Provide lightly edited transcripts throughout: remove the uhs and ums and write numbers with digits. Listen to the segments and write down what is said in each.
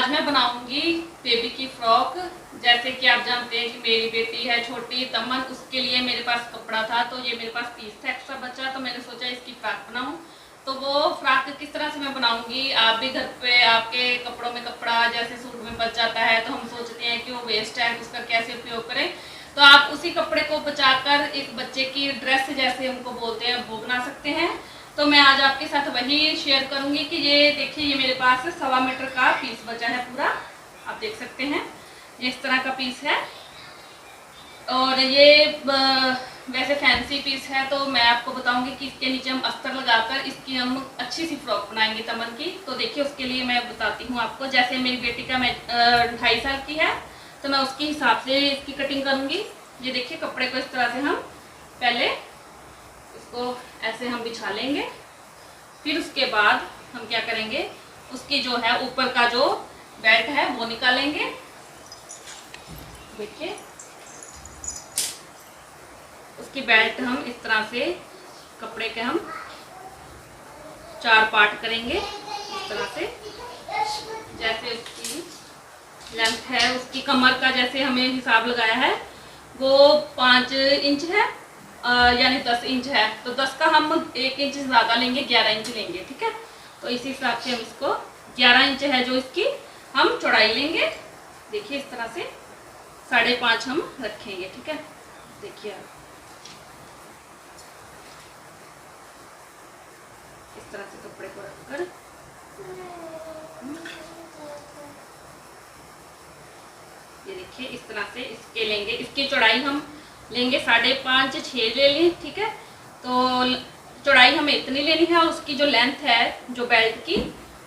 आज मैं बनाऊंगी बेबी की फ्रॉक। जैसे कि आप जानते हैं कि मेरी बेटी है छोटी तमन, उसके लिए मेरे पास कपड़ा था, तो ये मेरे पास पीस था एक्स्ट्रा बचा, तो मैंने सोचा इसकी फ्रॉक बनाऊं। तो वो फ्रॉक किस तरह से मैं बनाऊंगी, आप भी घर पे आपके कपड़ों में कपड़ा जैसे सूट में बच जाता है तो हम सोचते हैं कि वो वेस्ट है, उसका कैसे उपयोग करें। तो आप उसी कपड़े को बचाकर एक बच्चे की ड्रेस जैसे हमको बोलते हैं वो बना सकते हैं। तो मैं आज आपके साथ वही शेयर करूंगी कि ये देखिए, ये मेरे पास 1.25 मीटर का पीस बचा है पूरा, आप देख सकते हैं ये इस तरह का पीस है। और ये वैसे फैंसी पीस है, तो मैं आपको बताऊंगी कि इसके नीचे हम अस्तर लगाकर इसकी हम अच्छी सी फ्रॉक बनाएंगे तमन की। तो देखिए उसके लिए मैं बताती हूँ आपको। जैसे मेरी बेटी का मैं 2.5 साल की है, तो मैं उसके हिसाब से इसकी कटिंग करूंगी। ये देखिए कपड़े को इस तरह से हम पहले इसको ऐसे हम बिछा लेंगे, फिर उसके बाद हम क्या करेंगे, उसकी जो है ऊपर का जो बेल्ट है वो निकालेंगे। देखिए उसकी बेल्ट हम इस तरह से कपड़े के हम 4 पार्ट करेंगे इस तरह से। जैसे उसकी लेंथ है, उसकी कमर का जैसे हमें हिसाब लगाया है वो 5 इंच है, यानी 10 इंच है, तो 10 का हम 1 इंच ज़्यादा लेंगे, 11 इंच लेंगे, ठीक है। तो इसी हिसाब से हम इसको 11 इंच है जो इसकी हम चौड़ाई लेंगे। देखिए इस तरह से 5.5 हम रखेंगे, ठीक है। देखिए आप इस तरह से कपड़े को रखकर ये देखिए इस तरह से इसके लेंगे, इसकी चौड़ाई हम लेंगे 5.5 6 ले लें, ठीक है। तो चौड़ाई हमें इतनी लेनी है, और उसकी जो लेंथ है जो बेल्ट की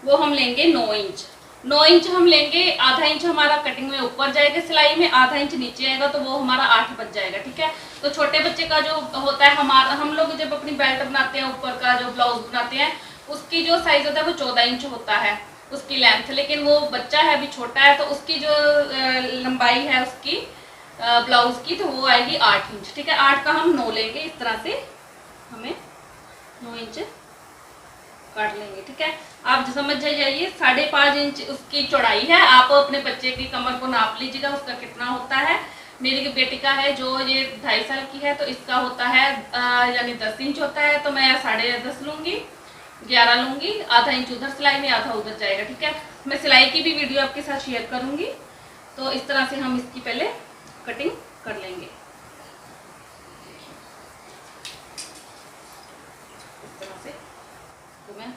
वो हम लेंगे 9 इंच। 9 इंच हम लेंगे, आधा इंच हमारा कटिंग में ऊपर जाएगा सिलाई में, आधा इंच नीचे आएगा, तो वो हमारा 8 बच जाएगा, ठीक है। तो छोटे बच्चे का जो होता है, हमारा हम लोग जब अपनी बेल्ट बनाते हैं, ऊपर का जो ब्लाउज बनाते हैं, उसकी जो साइज होता है वो 14 इंच होता है उसकी लेंथ, लेकिन वो बच्चा है अभी छोटा है, तो उसकी जो लंबाई है उसकी ब्लाउज की, तो वो आएगी 8 इंच, ठीक है। 8 का हम 9 लेंगे, इस तरह से हमें 9 इंच काट लेंगे, ठीक है। आप समझ जाइए 5.5 इंच उसकी चौड़ाई है। आप अपने बच्चे की कमर को नाप लीजिएगा उसका कितना होता है। मेरी बेटी का है जो ये 2.5 साल की है, तो इसका होता है यानी 10 इंच होता है, तो मैं 10.5 लूँगी, 11 लूँगी, आधा इंच उधर सिलाई में आधा उधर जाएगा, ठीक है। मैं सिलाई की भी वीडियो आपके साथ शेयर करूँगी। तो इस तरह से हम इसकी पहले कटिंग कर लेंगे इस तरह से। तो मैं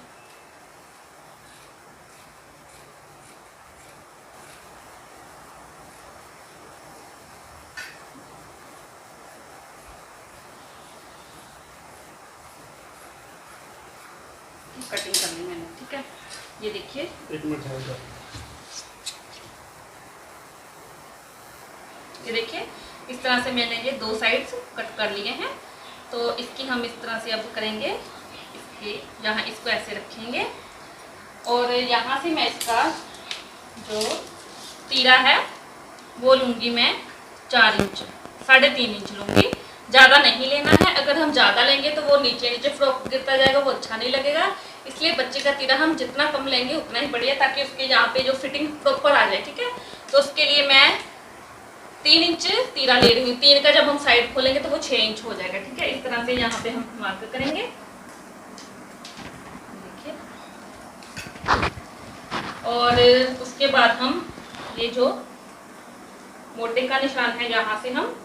कटिंग कर ली मैंने, ठीक है। ये देखिए 1 मिनट है, ये देखिए इस तरह से मैंने ये 2 साइड्स कट कर लिए हैं। तो इसकी हम इस तरह से अब करेंगे, इसके यहाँ इसको ऐसे रखेंगे, और यहाँ से मैं इसका जो तीरा है वो लूँगी मैं 4 इंच, 3.5 इंच लूँगी, ज़्यादा नहीं लेना है। अगर हम ज़्यादा लेंगे तो वो नीचे नीचे फ्रॉक गिरता जाएगा, वो अच्छा नहीं लगेगा। इसलिए बच्चे का तीरा हम जितना कम लेंगे उतना ही बढ़िया, ताकि उसके यहाँ पे जो फिटिंग प्रॉपर आ जाए, ठीक है। तो उसके लिए मैं 3 इंच तीरा ले रही हूँ। 3 का जब हम साइड खोलेंगे तो वो 6 इंच हो जाएगा, ठीक है। इस तरह से यहाँ पे हम मार्क करेंगे, देखिए। और उसके बाद हम ये जो मोटे का निशान है यहाँ से हम,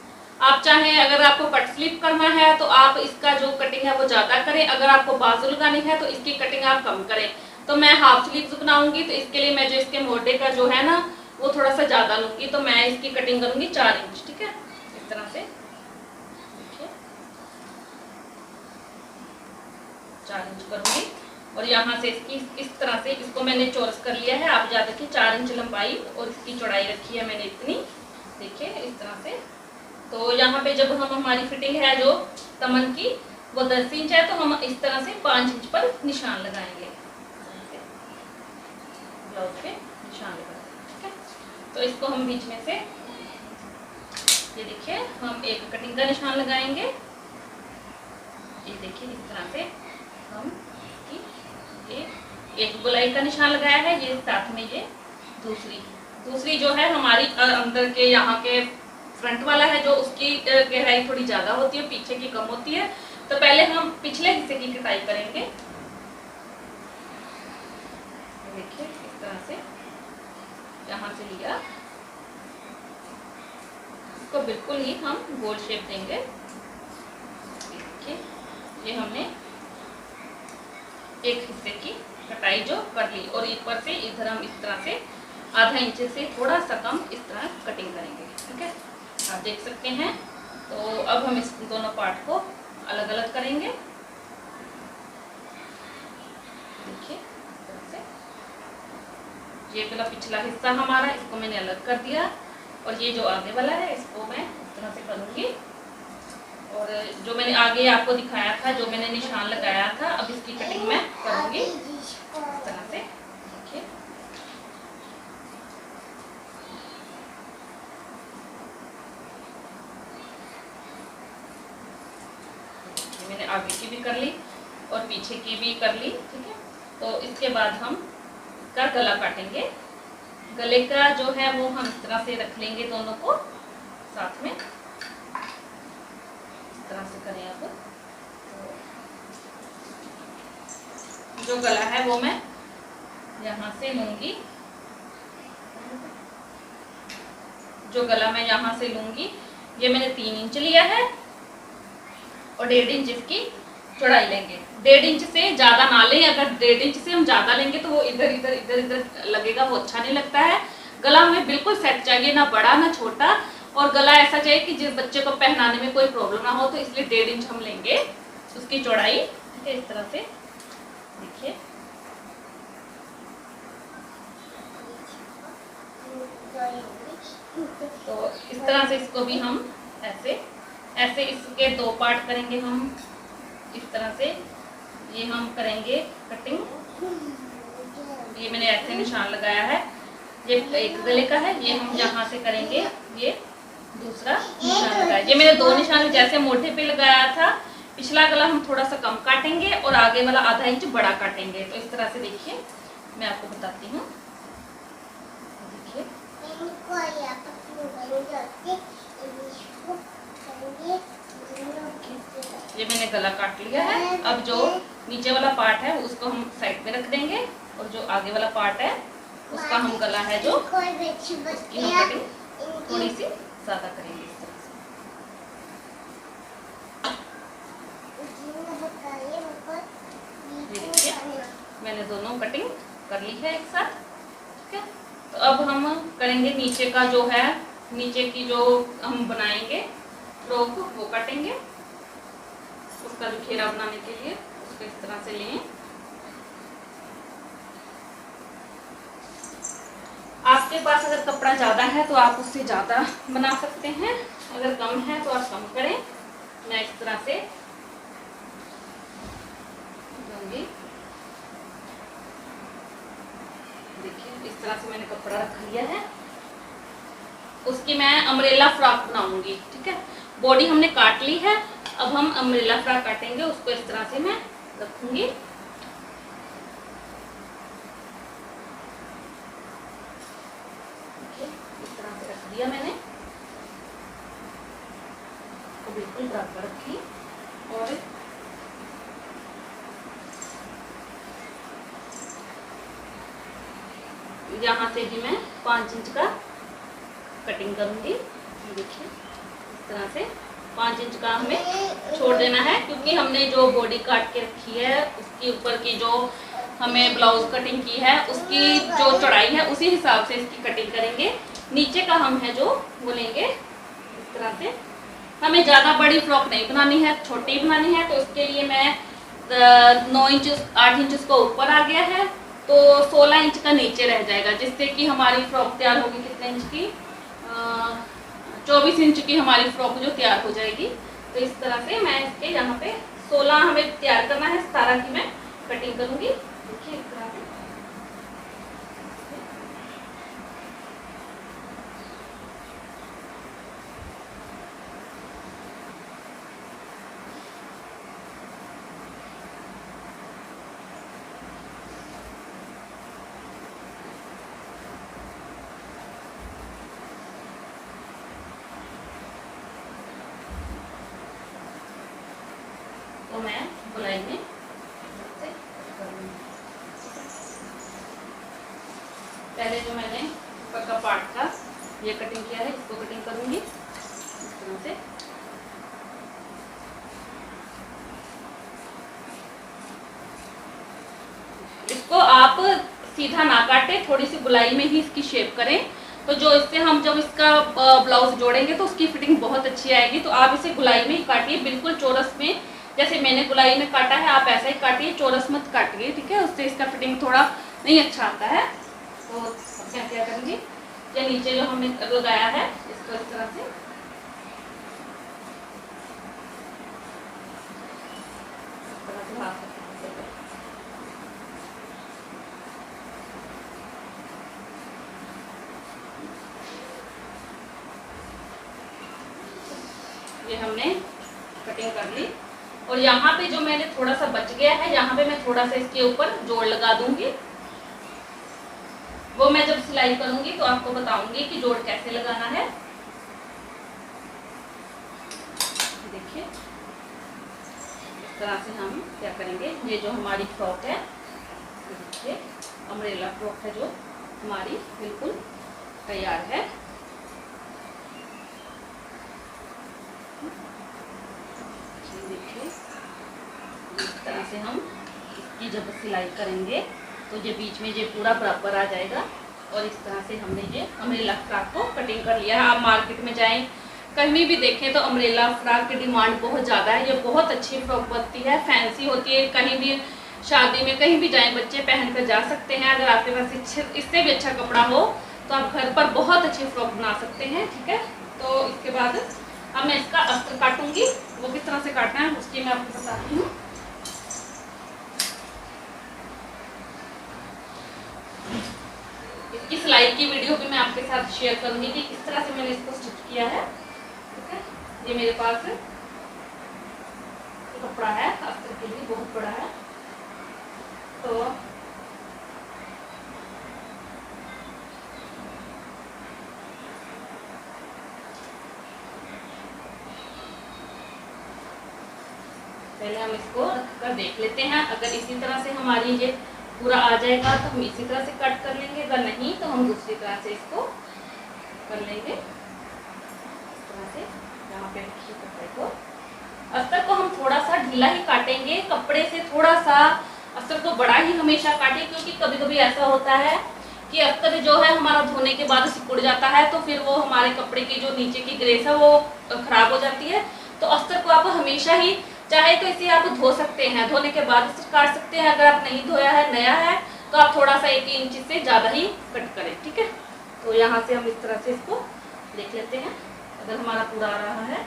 आप चाहें अगर आपको कट स्लिप करना है तो आप इसका जो कटिंग है वो ज़्यादा करें, अगर आपको बाजू लगानी है तो इसकी कटिंग आप कम करें। तो मैं हाफ स्लीव्स बनाऊंगी, तो इसके लिए मैं जो इसके मोटे का जो है ना वो थोड़ा सा ज़्यादा लूँगी, तो मैं इसकी कटिंग करूँगी 4 इंच, ठीक है। इस तरह से देखिए 4 इंच करूँगी, और यहाँ से इसकी इस तरह से इसको मैंने चौरस कर लिया है। आप याद रखिए 4 इंच लंबाई, और इसकी चौड़ाई रखी है मैंने इतनी, देखिए इस तरह से। तो यहाँ पे जब हम हमारी फिटिंग है जो तमन की वो 10 इंच है, तो हम इस तरह से 5 इंच पर निशान लगाएंगे, ब्लाउज पे निशान लगाएंगे, ठीक है। तो इसको हम बीच में से ये देखिए हम एक कटिंग का निशान लगाएंगे, ये देखिए इस तरह से हम ये एक गोलाई का निशान लगाया है, ये साथ में ये दूसरी दूसरी जो है हमारी अंदर के यहाँ के फ्रंट वाला है जो उसकी गहराई थोड़ी ज़्यादा होती है, पीछे की कम होती है। तो पहले हम पिछले हिस्से की कटाई करेंगे। देखिए इस तरह से यहाँ से लिया, इसको बिल्कुल ही हम गोल शेप देंगे। देखिए ये हमने एक हिस्से की कटाई जो कर ली और ऊपर से इधर हम इस तरह से आधा इंच से थोड़ा सा कम इस तरह कटिंग करेंगे। ठीक है, आप देख सकते हैं। तो अब हम इस दोनों पार्ट को अलग अलग करेंगे। देखिए इस तरह से ये वाला पिछला हिस्सा हमारा, इसको मैंने अलग कर दिया और ये जो आगे वाला है इसको मैं इस तरह से करूँगी। और जो मैंने आगे आपको दिखाया था, जो मैंने निशान लगाया था, अब इसकी कटिंग मैं करूँगी इस तरह से। देखिए मैंने आगे की भी कर ली और पीछे की भी कर ली। ठीक है, तो इसके बाद हम इसका गला काटेंगे। गले का जो है वो हम इस तरह से रख लेंगे, दोनों को साथ में इस तरह से करें। अब तो जो गला है वो मैं यहाँ से लूंगी, जो गला मैं यहाँ से लूंगी, ये मैंने 3 इंच लिया है और 1.5 इंच इसकी चौड़ाई लेंगे। 1.5 इंच से ज़्यादा ना लें, अगर 1.5 इंच से हम ज़्यादा लेंगे तो वो इधर इधर इधर इधर लगेगा, वो अच्छा नहीं लगता है। गला हमें बिल्कुल सेट चाहिए, ना बड़ा ना छोटा, और गला ऐसा चाहिए कि जिस बच्चे को पहनाने में कोई प्रॉब्लम ना हो। तो इसलिए 1.5 इंच हम लेंगे उसकी चौड़ाई। ठीक है, इस तरह से देखिए। तो इस तरह से इसको भी हम ऐसे ऐसे इसके 2 पार्ट करेंगे हम इस तरह से। ये हम करेंगे कटिंग। ये मैंने ऐसे निशान लगाया है, ये एक गले का है, ये हम यहाँ से करेंगे, ये दूसरा निशान लगाया। ये मैंने 2 निशान जैसे मोटे पे लगाया था। पिछला गला हम थोड़ा सा कम काटेंगे और आगे वाला आधा इंच बड़ा काटेंगे। तो इस तरह से देखिए, मैं आपको बताती हूँ। देखिए ये मैंने गला काट लिया है। अब जो नीचे वाला पार्ट है उसको हम साइड में रख देंगे और जो आगे वाला पार्ट है उसका हम गला है जो उसकी हम कटिंग थोड़ी सी ज्यादा करेंगे इस तरह से। ये देखिए मैंने दोनों कटिंग कर ली है एक साथ। ठीक है, तो अब हम करेंगे नीचे का जो है, नीचे की जो हम बनाएंगे फ्रॉक वो काटेंगे। उसका जो घेरा बनाने के लिए उसको इस तरह से लें। आपके पास अगर कपड़ा ज़्यादा है तो आप उससे ज़्यादा बना सकते हैं, अगर कम है तो आप कम करें। मैं इस तरह से लूंगी। देखिए इस तरह से मैंने कपड़ा रख लिया है। उसकी मैं अम्ब्रेला फ्रॉक बनाऊंगी। ठीक है, बॉडी हमने काट ली है, अब हम अम्ब्रेला फ्रॉक काटेंगे। उसको इस तरह से मैं रखूंगी। इस तरह से रख दिया मैंने, तो बिल्कुल बराबर रखी। और यहाँ से भी मैं 5 इंच का कटिंग करूंगी। देखिए इस तरह से 5 इंच का हमें छोड़ देना है, क्योंकि हमने जो बॉडी काट के रखी है उसके ऊपर की जो हमें ब्लाउज कटिंग की है उसकी जो चौड़ाई है उसी हिसाब से इसकी कटिंग करेंगे। नीचे का हम है जो वो लेंगे इस तरह से। हमें ज़्यादा बड़ी फ्रॉक नहीं बनानी है, छोटी बनानी है, तो उसके लिए मैं 9 इंच 8 इंच उसको ऊपर आ गया है, तो 16 इंच का नीचे रह जाएगा, जिससे कि हमारी फ्रॉक तैयार होगी कितने इंच की, 24 इंच की हमारी फ्रॉक जो तैयार हो जाएगी। तो इस तरह से मैं इसके यहाँ पे 16 हमें तैयार करना है, 17 की मैं कटिंग करूँगी। देखिए इस तरह से। गोलाई में पहले जो मैंने ऊपर का पार्ट था ये कटिंग किया है, इसको कटिंग करूंगी इस तरह से। इसको आप सीधा ना काटे, थोड़ी सी गोलाई में ही इसकी शेप करें, तो जो इससे हम जब इसका ब्लाउज जोड़ेंगे तो उसकी फिटिंग बहुत अच्छी आएगी। तो आप इसे गोलाई में ही काटिए, बिल्कुल चौरस में, जैसे मैंने गोलाई में काटा है आप ऐसा ही काटिए, चौरस मत काटिए, ठीक है। उससे इसका फिटिंग थोड़ा नहीं अच्छा आता है। तो मैं क्या करूँगी, ये नीचे जो हमने लगाया है इसको इस तरह से ये हमने कटिंग कर ली। और यहाँ पे जो मैंने थोड़ा सा बच गया है, यहाँ पे मैं थोड़ा सा इसके ऊपर जोड़ लगा दूंगी। वो मैं जब सिलाई करूंगी तो आपको बताऊंगी कि जोड़ कैसे लगाना है। देखिए इस तरह से हम क्या करेंगे, ये जो हमारी फ्रॉक है, देखिए अम्ब्रेला फ्रॉक है जो हमारी बिल्कुल तैयार है। देखिए इस तरह से हम इसकी जब सिलाई करेंगे तो ये बीच में ये पूरा बराबर आ जाएगा। और इस तरह से हमने ये अम्ब्रेला फ्रॉक को कटिंग कर लिया है। आप मार्केट में जाएं, कहीं भी देखें तो अम्ब्रेला फ्रॉक की डिमांड बहुत ज़्यादा है। ये बहुत अच्छी फ्रॉक बनती है, फैंसी होती है, कहीं भी शादी में कहीं भी जाएं बच्चे पहन कर जा सकते हैं। अगर आपके पास इससे भी अच्छा कपड़ा हो तो आप घर पर बहुत अच्छी फ्रॉक बना सकते हैं, ठीक है। तो इसके बाद अब मैं इसका अस्तर काटूंगी, वो किस तरह से काटना है उसकी मैं आपको बताती हूँ। इसकी सिलाई की वीडियो भी मैं आपके साथ शेयर करूंगी कि किस तरह से मैंने इसको स्टिच किया है, ठीक है। ये मेरे पास कपड़ा है अस्तर के लिए, बहुत बड़ा है। तो पहले हम इसको रख कर देख लेते हैं। अगर इसी तरह से हमारी ये पूरा आ जाएगा तो हम इसी तरह से कट कर लेंगे, अगर नहीं तो हम दूसरी तरह से इसको कर लेंगे इस तरह से। यहाँ पे रखिए कपड़े को, अस्तर को हम थोड़ा सा ढीला ही काटेंगे, कपड़े से थोड़ा सा अस्तर को बड़ा ही हमेशा काटें, क्योंकि कभी कभी ऐसा होता है कि अस्तर जो है हमारा धोने के बाद सिकुड़ जाता है, तो फिर वो हमारे कपड़े की जो नीचे की ग्रेस है वो खराब हो जाती है। तो अस्तर को आप हमेशा ही, चाहे तो इसे आप धो सकते हैं, धोने के बाद इसे काट सकते हैं। अगर आप नहीं धोया है, नया है, तो आप थोड़ा सा 1 इंच से ज़्यादा ही कट करें, ठीक है। तो यहाँ से हम इस तरह से इसको देख लेते हैं अगर हमारा पूरा आ रहा है।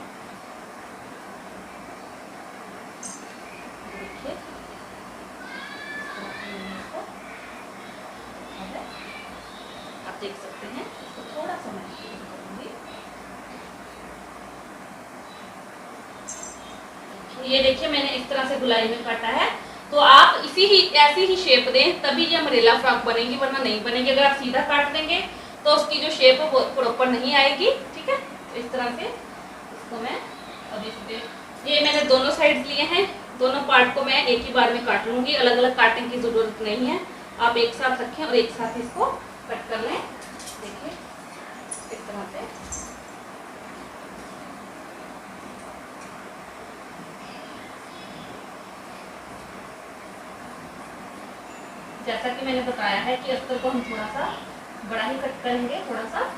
देखिए आप देख सकते हैं, इसको थोड़ा सा मैं करूँगी। ये देखिए मैंने इस तरह से गोलाई में काटा है। तो आप ऐसी ही शेप दें, तभी ये अम्ब्रेला फ्रॉक बनेगी, वरना नहीं बनेगी। अगर आप सीधा काट देंगे तो उसकी जो शेप है वो प्रॉपर नहीं आएगी, ठीक है। तो इस तरह से इसको मैं अब ये मैंने दोनों साइड लिए हैं, दोनों पार्ट को मैं एक ही बार में काट लूँगी, अलग अलग काटने की ज़रूरत नहीं है। आप एक साथ रखें और एक साथ इसको कट कर लें। देखिए इस तरह से जैसा कि मैंने बताया है कि अस्तर को हम थोड़ा सा बड़ा ही कट करेंगे, थोड़ा सा।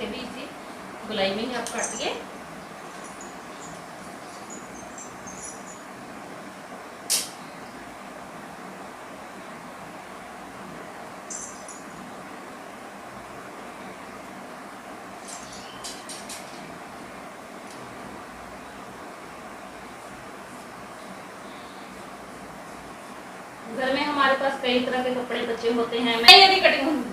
भी इसी गोलाई में ही आप काटिए। घर में हमारे पास कई तरह के कपड़े बचे होते हैं। मैं यदि कटिंग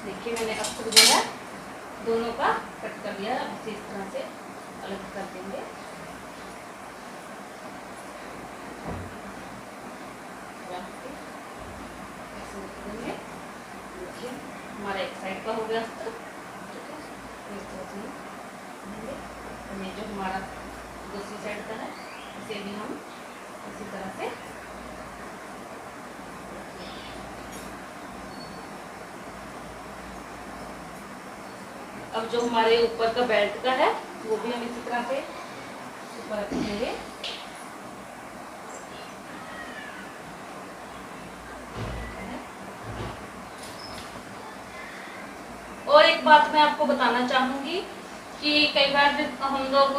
देखिए मैंने अस्तर जो है दोनों का कट कर लिया। इसे इस तरह से अलग कर देंगे। देखिए हमारा एक साइड का हो गया अस्तर, ठीक है। इस तरह से ये जो हमारा दूसरी साइड का है इसे भी हम इसी तरह से अब जो हमारे ऊपर का बेल्ट का है वो भी हम इसी तरह से ऊपर रखेंगे। और एक बात मैं आपको बताना चाहूंगी कि कई बार हम लोग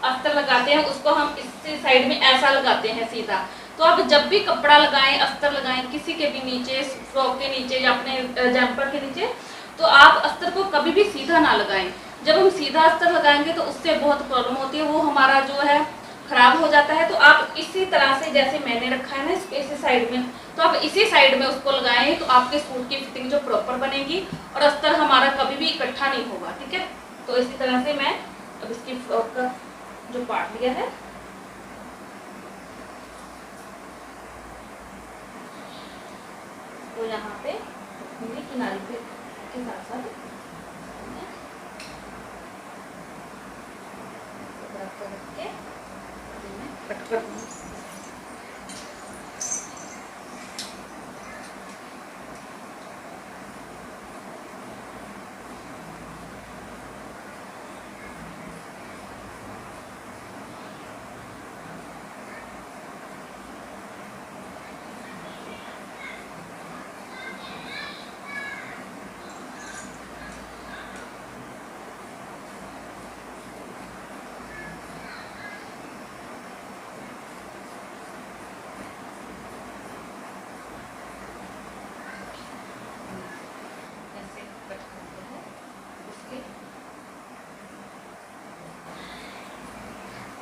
अस्तर लगाते हैं उसको हम इस साइड में ऐसा लगाते हैं सीधा। तो आप जब भी कपड़ा लगाएं, अस्तर लगाएं किसी के भी नीचे, फ्रॉक के नीचे या अपने जम्पर के नीचे, तो आप अस्तर को कभी भी सीधा ना लगाएं। जब हम सीधा अस्तर लगाएंगे तो उससे बहुत प्रॉब्लम होती है, वो हमारा जो है खराब हो जाता है। तो आप इसी तरह से जैसे मैंने रखा है ना इसी साइड में, तो आप इसी साइड में उसको लगाएं तो आपके सूट की फिटिंग जो प्रॉपर बनेगी और अस्तर हमारा कभी भी इकट्ठा नहीं होगा, ठीक है। तो इसी तरह से मैं अब इसकी फ्रॉक का जो पार्ट लिया है तो यहाँ पे किनारे पे के साथ साथ कट कर दूँगी।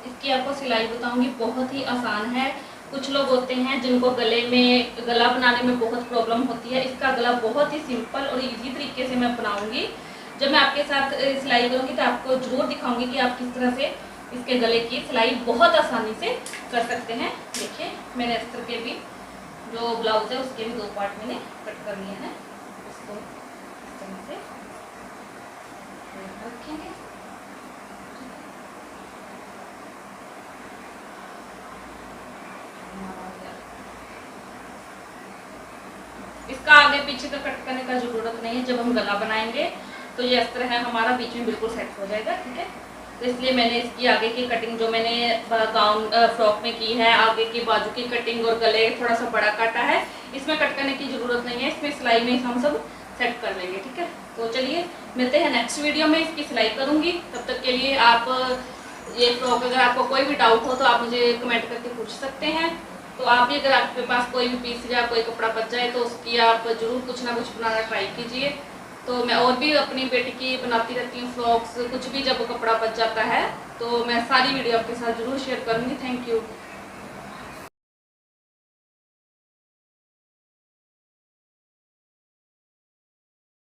इसकी आपको सिलाई बताऊंगी, बहुत ही आसान है। कुछ लोग होते हैं जिनको गले में गला बनाने में बहुत प्रॉब्लम होती है। इसका गला बहुत ही सिंपल और इजी तरीके से मैं बनाऊंगी। जब मैं आपके साथ सिलाई करूंगी तो आपको जरूर दिखाऊंगी कि आप किस तरह से इसके गले की सिलाई बहुत आसानी से कर सकते हैं। देखिए मैंने अस्तर के भी जो ब्लाउज है उसके भी 2 पार्ट मैंने कट कर लिए हैं। इसको इस तरह से रखेंगे। इसका आगे पीछे का कट करने का जरूरत नहीं है। जब हम गला बनाएंगे तो ये अस्तर है हमारा बीच में बिल्कुल सेट हो जाएगा, ठीक है। तो इसलिए मैंने इसकी आगे की कटिंग जो मैंने गाउन फ्रॉक में की है, आगे की बाजू की कटिंग और गले थोड़ा सा बड़ा काटा है, इसमें कट करने की जरूरत नहीं है। इसमें सिलाई में हम सब सेट कर लेंगे, ठीक है। तो चलिए मिलते हैं नेक्स्ट वीडियो में, इसकी सिलाई करूँगी। तब तक के लिए आप ये फ्रॉक अगर आपको कोई भी डाउट हो तो आप मुझे कमेंट करके पूछ सकते हैं। तो आप भी अगर आपके पास कोई भी पीस या कोई कपड़ा बच जाए तो उसकी आप जरूर कुछ ना कुछ बनाना ट्राई कीजिए। तो मैं और भी अपनी बेटी की बनाती रहती हूँ फ्रॉक्स, कुछ भी जब कपड़ा बच जाता है तो मैं सारी वीडियो आपके साथ जरूर शेयर करूँगी। Thank you.